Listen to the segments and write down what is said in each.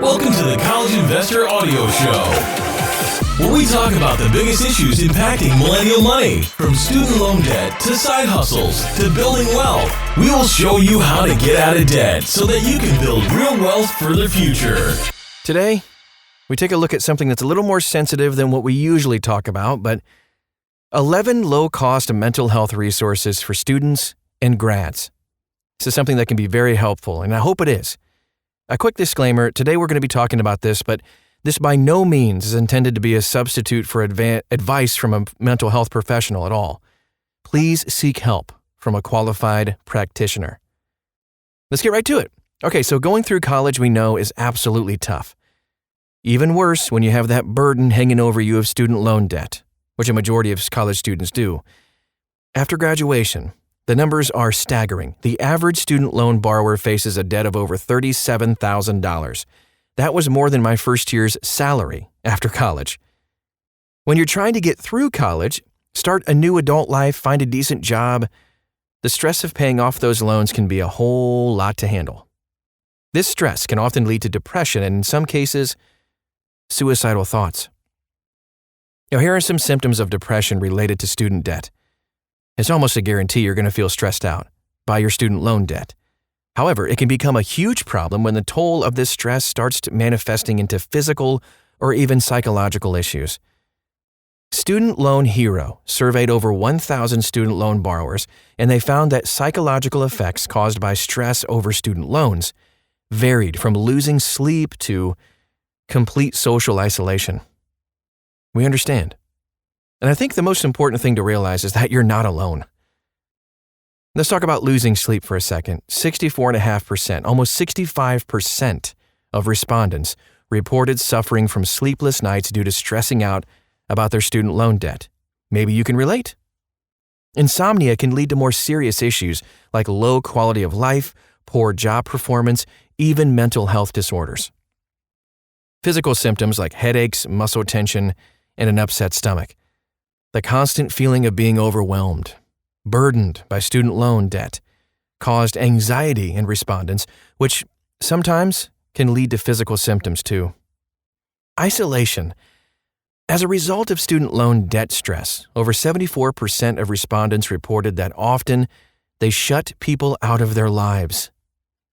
Welcome to the College Investor Audio Show, where we talk about the biggest issues impacting millennial money, from student loan debt to side hustles to building wealth. We will show you how to get out of debt so that you can build real wealth for the future. Today, we take a look at something that's a little more sensitive than what we usually talk about, but 11 low-cost mental health resources for students and grads. This is something that can be very helpful, and I hope it is. A quick disclaimer, today we're going to be talking about this, but this by no means is intended to be a substitute for advice from a mental health professional at all. Please seek help from a qualified practitioner. Let's get right to it. Okay, so going through college we know is absolutely tough. Even worse when you have that burden hanging over you of student loan debt, which a majority of college students do. After graduation, the numbers are staggering. The average student loan borrower faces a debt of over $37,000. That was more than my first year's salary after college. When you're trying to get through college, start a new adult life, find a decent job, the stress of paying off those loans can be a whole lot to handle. This stress can often lead to depression and, in some cases, suicidal thoughts. Now, here are some symptoms of depression related to student debt. It's almost a guarantee you're going to feel stressed out by your student loan debt. However, it can become a huge problem when the toll of this stress starts manifesting into physical or even psychological issues. Student Loan Hero surveyed over 1,000 student loan borrowers, and they found that psychological effects caused by stress over student loans varied from losing sleep to complete social isolation. We understand. And I think the most important thing to realize is that you're not alone. Let's talk about losing sleep for a second. 64.5%, almost 65% of respondents reported suffering from sleepless nights due to stressing out about their student loan debt. Maybe you can relate. Insomnia can lead to more serious issues like low quality of life, poor job performance, even mental health disorders. Physical symptoms like headaches, muscle tension, and an upset stomach. The constant feeling of being overwhelmed, burdened by student loan debt, caused anxiety in respondents, which sometimes can lead to physical symptoms too. Isolation. As a result of student loan debt stress, over 74% of respondents reported that often they shut people out of their lives.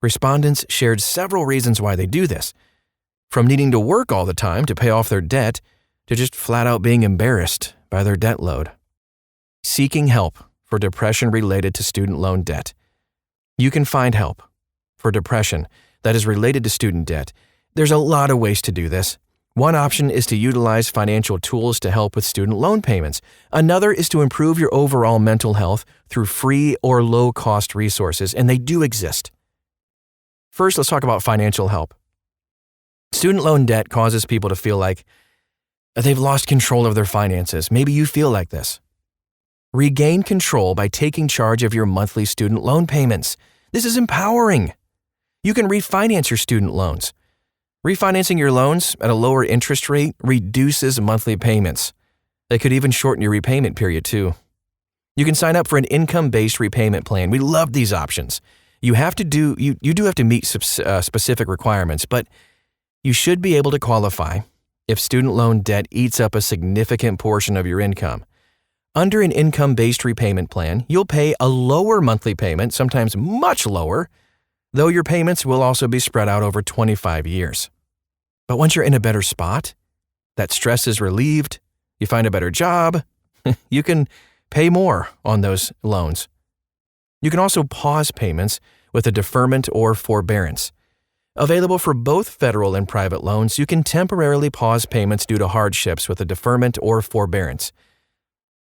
Respondents shared several reasons why they do this, from needing to work all the time to pay off their debt to just flat out being embarrassed by their debt load. Seeking help for depression related to student loan debt. You can find help for depression that is related to student debt. There's a lot of ways to do this. One option is to utilize financial tools to help with student loan payments. Another is to improve your overall mental health through free or low-cost resources, and they do exist. First, let's talk about financial help. Student loan debt causes people to feel like they've lost control of their finances. Maybe you feel like this. Regain control by taking charge of your monthly student loan payments. This is empowering. You can refinance your student loans. Refinancing your loans at a lower interest rate reduces monthly payments. They could even shorten your repayment period too. You can sign up for an income-based repayment plan. We love these options. You do have to meet specific requirements, but you should be able to qualify if student loan debt eats up a significant portion of your income. Under an income-based repayment plan, you'll pay a lower monthly payment, sometimes much lower, though your payments will also be spread out over 25 years. But once you're in a better spot, that stress is relieved, you find a better job, you can pay more on those loans. You can also pause payments with a deferment or forbearance. Available for both federal and private loans, you can temporarily pause payments due to hardships with a deferment or forbearance.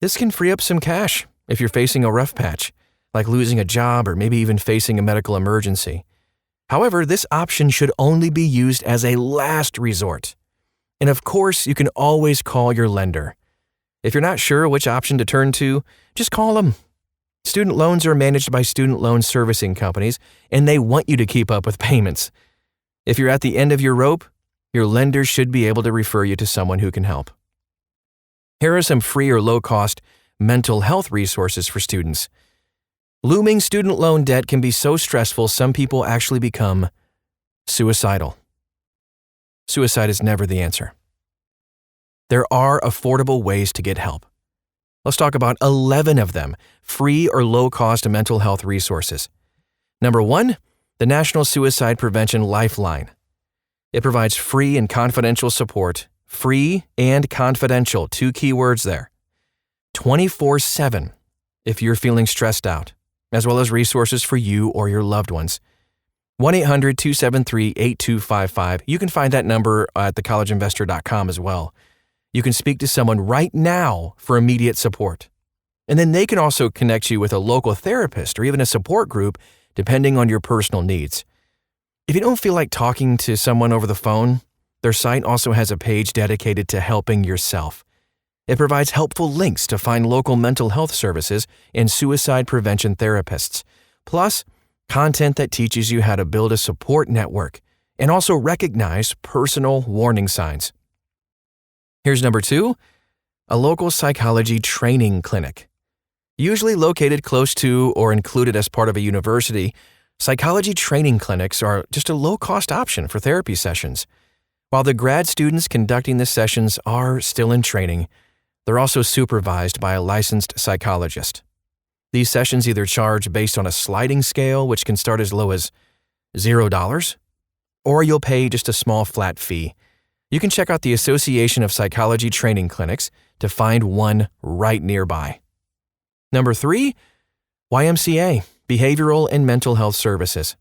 This can free up some cash if you're facing a rough patch, like losing a job or maybe even facing a medical emergency. However, this option should only be used as a last resort. And of course, you can always call your lender. If you're not sure which option to turn to, just call them. Student loans are managed by student loan servicing companies, and they want you to keep up with payments. If you're at the end of your rope, your lender should be able to refer you to someone who can help. Here are some free or low-cost mental health resources for students. Looming student loan debt can be so stressful some people actually become suicidal. Suicide is never the answer. There are affordable ways to get help. Let's talk about 11 of them, free or low-cost mental health resources. Number 1, the National Suicide Prevention Lifeline. It provides free and confidential support, free and confidential, 2 key words there, 24/7 if you're feeling stressed out, as well as resources for you or your loved ones. 1-800-273-8255. You can find that number at thecollegeinvestor.com as well. You can speak to someone right now for immediate support. And then they can also connect you with a local therapist or even a support group, depending on your personal needs. If you don't feel like talking to someone over the phone, their site also has a page dedicated to helping yourself. It provides helpful links to find local mental health services and suicide prevention therapists, plus content that teaches you how to build a support network and also recognize personal warning signs. Here's number 2, a local psychology training clinic. Usually located close to or included as part of a university, psychology training clinics are just a low-cost option for therapy sessions. While the grad students conducting the sessions are still in training, they're also supervised by a licensed psychologist. These sessions either charge based on a sliding scale, which can start as low as $0, or you'll pay just a small flat fee. You can check out the Association of Psychology Training Clinics to find one right nearby. Number 3, YMCA, Behavioral and Mental Health Services.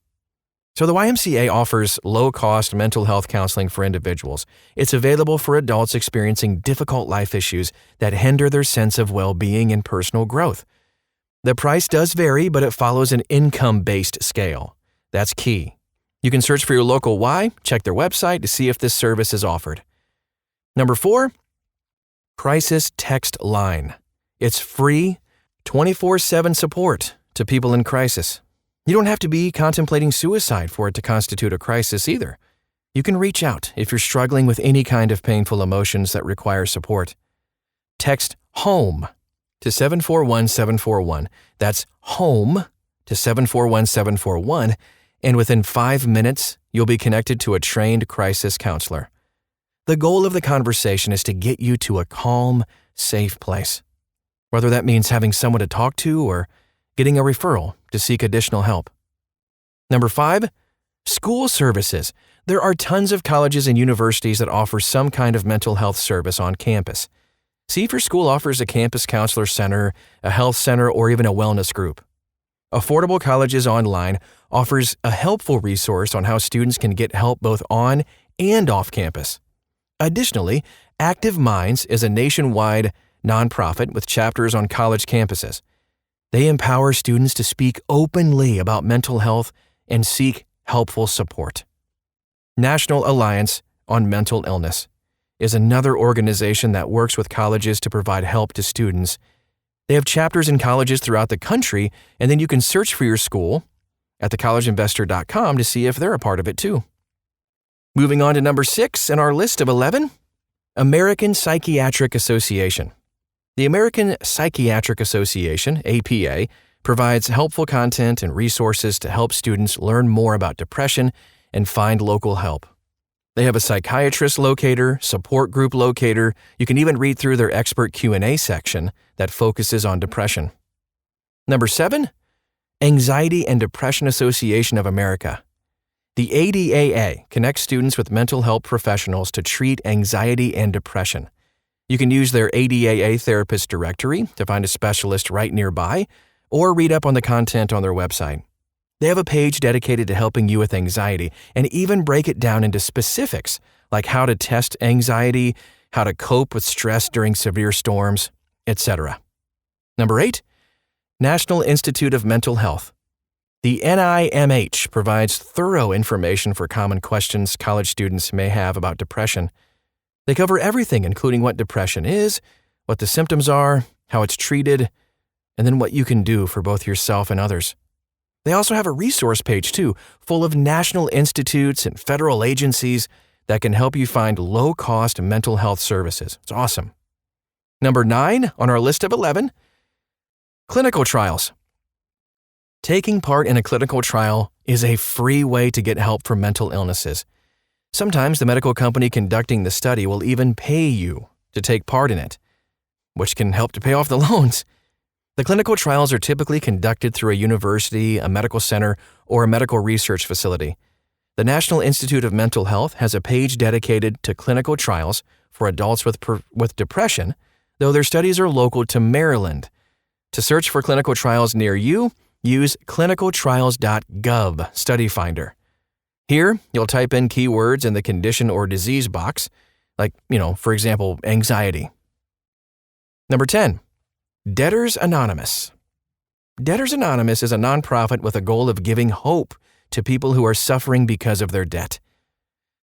So the YMCA offers low-cost mental health counseling for individuals. It's available for adults experiencing difficult life issues that hinder their sense of well-being and personal growth. The price does vary, but it follows an income-based scale. That's key. You can search for your local Y, check their website to see if this service is offered. Number 4, Crisis Text Line. It's free, 24/7 support to people in crisis. You don't have to be contemplating suicide for it to constitute a crisis either. You can reach out if you're struggling with any kind of painful emotions that require support. Text HOME to 741-741. That's HOME to 741-741. And within 5 minutes, you'll be connected to a trained crisis counselor. The goal of the conversation is to get you to a calm, safe place, whether that means having someone to talk to or getting a referral to seek additional help. Number 5, school services. There are tons of colleges and universities that offer some kind of mental health service on campus. See if your school offers a campus counselor center, a health center, or even a wellness group. Affordable Colleges Online offers a helpful resource on how students can get help both on and off campus. Additionally, Active Minds is a nationwide nonprofit with chapters on college campuses. They empower students to speak openly about mental health and seek helpful support. National Alliance on Mental Illness is another organization that works with colleges to provide help to students. They have chapters in colleges throughout the country, and then you can search for your school at thecollegeinvestor.com to see if they're a part of it too. Moving on to number 6 in our list of 11, American Psychiatric Association. The American Psychiatric Association, APA, provides helpful content and resources to help students learn more about depression and find local help. They have a psychiatrist locator, support group locator. You can even read through their expert Q&A section that focuses on depression. Number 7, Anxiety and Depression Association of America. The ADAA connects students with mental health professionals to treat anxiety and depression. You can use their ADAA therapist directory to find a specialist right nearby, or read up on the content on their website. They have a page dedicated to helping you with anxiety and even break it down into specifics, like how to test anxiety, how to cope with stress during severe storms, etc. Number 8, National Institute of Mental Health. The NIMH provides thorough information for common questions college students may have about depression. They cover everything, including what depression is, what the symptoms are, how it's treated, and then what you can do for both yourself and others. They also have a resource page, too, full of national institutes and federal agencies that can help you find low-cost mental health services. It's awesome. Number 9 on our list of 11, clinical trials. Taking part in a clinical trial is a free way to get help for mental illnesses. Sometimes the medical company conducting the study will even pay you to take part in it, which can help to pay off the loans. The clinical trials are typically conducted through a university, a medical center, or a medical research facility. The National Institute of Mental Health has a page dedicated to clinical trials for adults with depression, though their studies are local to Maryland. To search for clinical trials near you, use clinicaltrials.gov Study Finder. Here, you'll type in keywords in the condition or disease box, like, for example, anxiety. Number 10, Debtors Anonymous. Debtors Anonymous is a nonprofit with a goal of giving hope to people who are suffering because of their debt.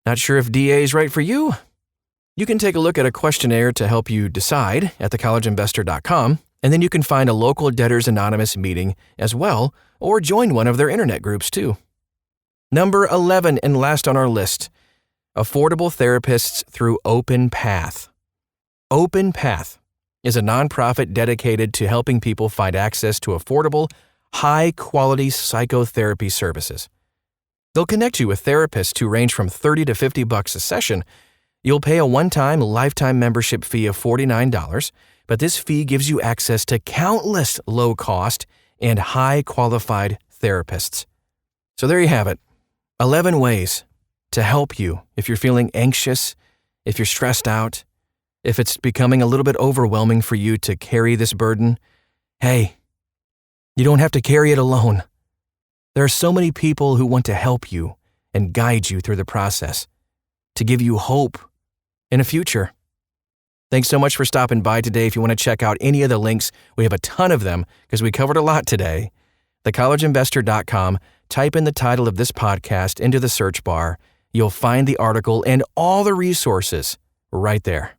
Not sure if DA is right for you? You can take a look at a questionnaire to help you decide at thecollegeinvestor.com, and then you can find a local Debtors Anonymous meeting as well, or join one of their internet groups too. Number 11 and last on our list, Affordable Therapists Through Open Path. Open Path is a nonprofit dedicated to helping people find access to affordable, high-quality psychotherapy services. They'll connect you with therapists who range from $30 to $50 a session. You'll pay a one-time lifetime membership fee of $49, but this fee gives you access to countless low-cost and high-qualified therapists. So there you have it, 11 ways to help you if you're feeling anxious, if you're stressed out, if it's becoming a little bit overwhelming for you to carry this burden. Hey, you don't have to carry it alone. There are so many people who want to help you and guide you through the process, to give you hope and a future. Thanks so much for stopping by today. If you want to check out any of the links, we have a ton of them because we covered a lot today. thecollegeinvestor.com, type in the title of this podcast into the search bar. You'll find the article and all the resources right there.